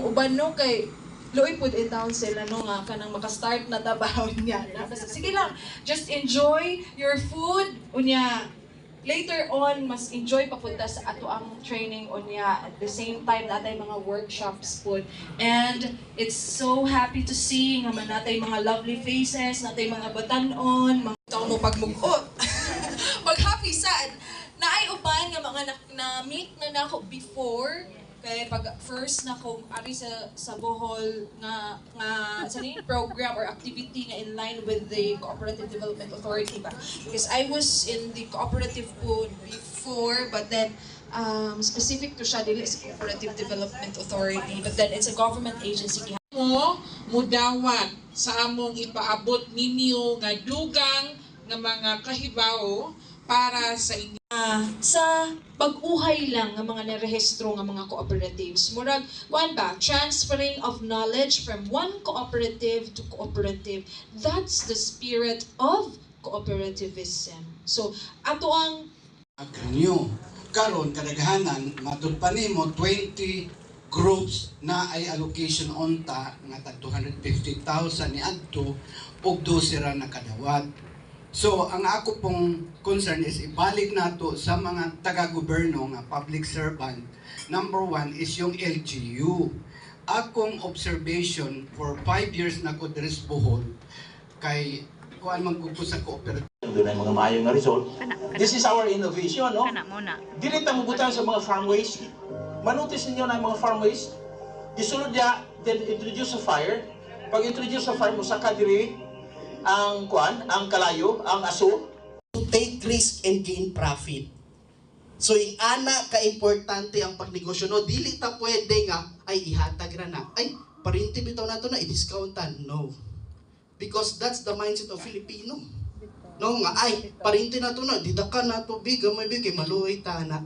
ang uban no kay Loy put in down sila no nga kanang maka-start na tabaw niya. Sige lang, just enjoy your food unya. Later on, mas enjoy papunta sa ato ang training unya. At the same time, natay mga workshops po. And it's so happy to see nga man natay mga lovely faces, natay mga batanon, mga tao mo pagmugot. Pag happy sad. Naay uban nga mga na-meet na nako before. Kaya pag first na ko ari sa Bohol nga sa program or activity nga in line with the Cooperative Development Authority ba, because I was in the cooperative po before, but then specific to siya dili sa Cooperative Development Authority, but then it's a government agency. Mo mudawat sa among ipaabot ninyo nga dugang nga mga kahibawo para sa inyo. Sa pag-uhay lang ng mga nerehistro ng mga cooperatives, murag, kuan ba, transferring of knowledge from one cooperative to cooperative, that's the spirit of cooperativism. So, ato ang kanyo karon kadaghanan matud pa nimo 20 groups na ay allocation onta nga tag 250,000 ni adto ug 12 ra nakadawat. So, ang ako pong concern is ibalik nato sa mga taga-gobyerno nga public servant. Number one is yung LGU. Akong observation for 5 years na ko deres Bohol kay kuan man ko sa cooperative. Doon ay mga maayong nga result. This is our innovation, no? Dili ta mubutan sa mga farm waste. Manotice ninyo na mga farm waste. Gisulod niya, then introduce sa fire. Pag introduce sa fire mo sa kadiri ang kuan, ang kalayo, ang aso. To take risk and gain profit. So, yung ana ka-importante ang pagnegosyo. No, dili ta pwede nga, ay ihatag ra na. Ay, parinti bitaw na to na, i-discountan. No. Because that's the mindset of Filipino. No, nga, ay, parinti na to na, didakan na to, gamay kay maluhay ta na.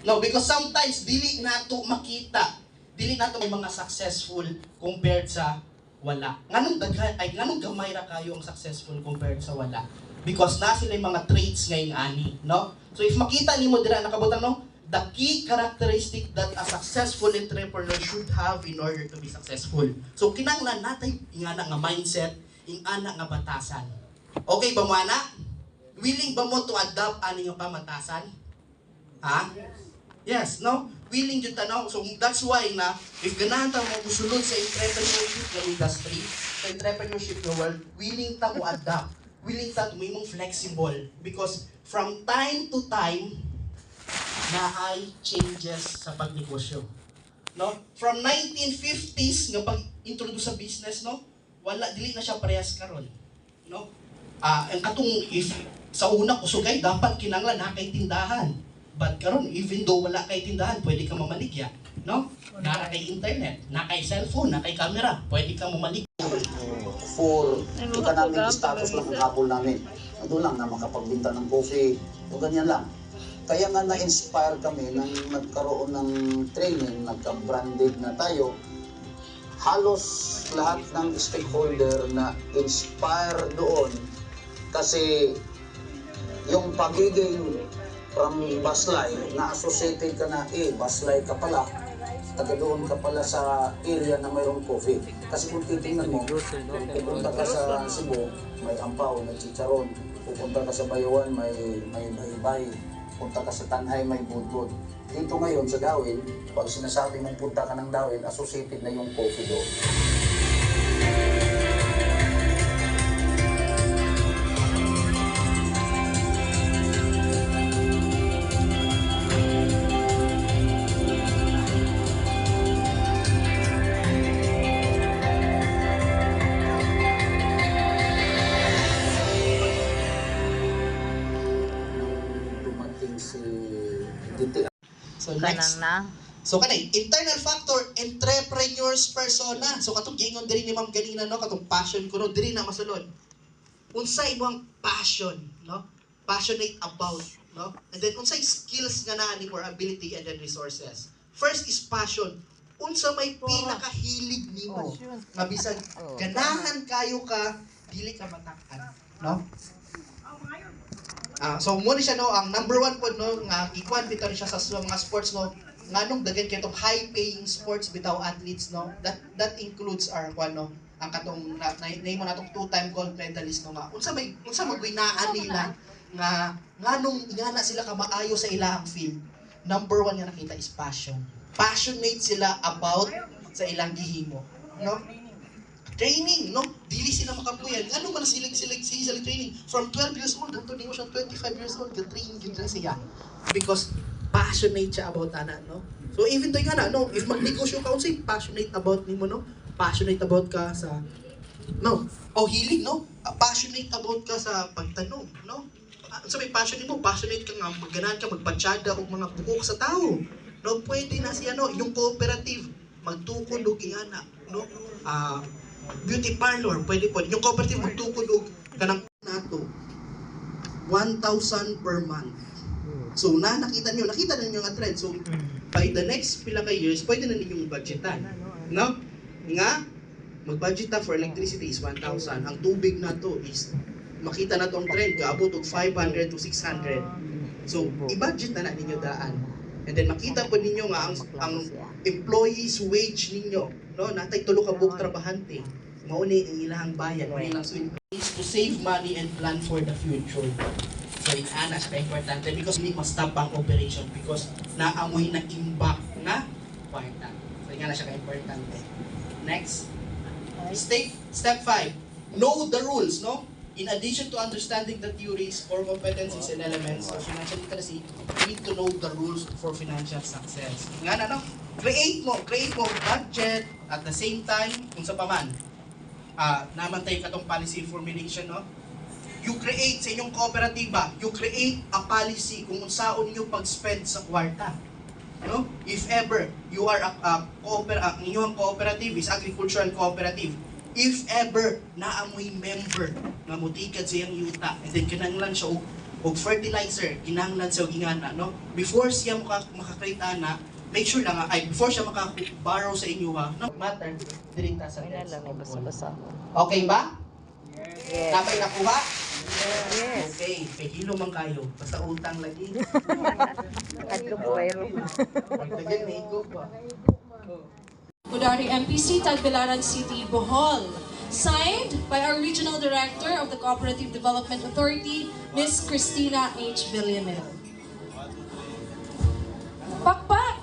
No, because sometimes, dili na to makita. Dili na to may mga successful compared sa wala. Nganong gamay ra kayo ang successful compared sa wala? Because na sila yung mga traits ngayong ani, no? So if makita nimo dira nakabutang no, the key characteristic that a successful entrepreneur should have in order to be successful. So kinahanglan natay ingana nga mindset, ingana nga batasan. Okay ba mo ana? Willing ba mo to adapt ani nga pamatasan? Ha? Yes, no? Willing jud tanaw. So that's why na if ganahan ta mo musulod sa entrepreneurship nga industry, sa entrepreneurship nga world, willing ta mo adapt, willing ta mo imong flexible because from time to time na ay changes sa pagnegosyo. No? From 1950s nga pag-introduce sa business, no? Wala dili na siya parehas karon. No? Ang katong if sa una kusugay dapat kinahanglan na kay tindahan. But karon even though wala kay tindahan, pwede ka mamaligya, no? Nara kay internet, na kay cellphone, na kay camera, pwede ka mamaligya. For economic status lang ang habol namin. Ando lang na makapagbenta ng coffee, o ganyan lang. Kaya nga na-inspire kami nang nagkaroon ng training, nagka-branded na tayo. Halos lahat ng stakeholder na inspire doon kasi yung pagiging from Baslay, na-associated ka na, Baslay ka pala, taga doon ka pala sa area na mayroong coffee. Kasi kung titingnan mo, kung pupunta ka sa Cebu, may ampaw, may chicharon. Pupunta ka sa Bayawan, may baybay. Punta ka sa Tanhay, may budbud. Dito ngayon sa Dawin, pag sinasabi mong punta ka ng Dawin, associated na yung coffee doon. So next. So kanay internal factor, entrepreneurs persona. So katong gingon diri ni Ma'am ganina no, katong passion ko no, diri na masulod. Unsay imong passion, no? Passionate about, no? And then unsay skills nga naa ni or ability and then resources. First is passion. Unsa may pinakahilig nimo? Nga bisag ganahan kayo ka dili ka matak-an, no? So mo ni siya no, ang number one po no nga ikuan bitaw siya sa mga sports no, nganong dagan kay tong high paying sports bitaw athletes no, that includes our ano ang katong name mo natong two-time gold medalist no nga unsa magwinaan nila nga nganong ingana sila ka maayo sa ilahang field. Number 1 nga nakita is passion. Passionate sila about sa ilang gihimo, no? Training, no? Dili sila makapuyan. Ano man sila training? From 12 years old until di mo siya 25 years old, training yun siya. Because passionate siya about ana, no? So even though nga na, no? If magnegosyo ka, unsay passionate about nimo, no? Passionate about ka sa, no? O healing, no? Passionate about ka sa pagtanong, no? Sa may passion mo, passionate ka nga, magganahan ka, magpatsyada o mga buhok sa tao. No, pwede na siya, no? Yung cooperative, magtukod o ingana, no? Beauty parlor, pwede po. Yung cooperative, magtukod o kanang nato. 1,000 per month. So, nakita ninyo nga trend. So, by the next pila ka years, pwede na ninyong budgetan. No? Nga, mag-budget ta for electricity is 1,000. Ang tubig na to is makita na tong trend, kaabot og 500 to 600. So, i-budget na ninyo daan. And then makita po ninyo nga ang employees wage ninyo, no? Natay tulo ka buok trabahante. Mao ni ang ilahang bayan, mao ilang swing is to save money and plan for the future. So, ana siya ka-importante because hindi ma-stop ang operation because naamoy na impact na kwarta. So, nga na siya ka-importante. Next. Step 5. Know the rules, no? In addition to understanding the theories, core competencies, and elements of financial literacy, you need to know the rules for financial success. Nga na, no? Create mo budget at the same time, kung sa paman, naman tayo katong policy formulation, no? You create sa inyong kooperatiba, you create a policy kung unsaon niyo pag-spend sa kwarta. No? If ever you are inyong cooperative is agricultural cooperative, if ever naamoy member nga mutikad sa iyang yuta and then kinahanglan siya og fertilizer, kinahanglan siya og ingana, no? Before siya makakreate ana, make sure lang before siya maka-borrow sa inyo no? Matter dirita sa test. Okay ba? Yes. Kamay nakuha? Yes. Okay, pehilo man kayo. Basta utang lagi. Adto po kayo. Pagdagan may go pa. Budari MPC, Tagbilaran City, Bohol. Signed by our Regional Director of the Cooperative Development Authority, Ms. Christina H. Villamil. Pakpak!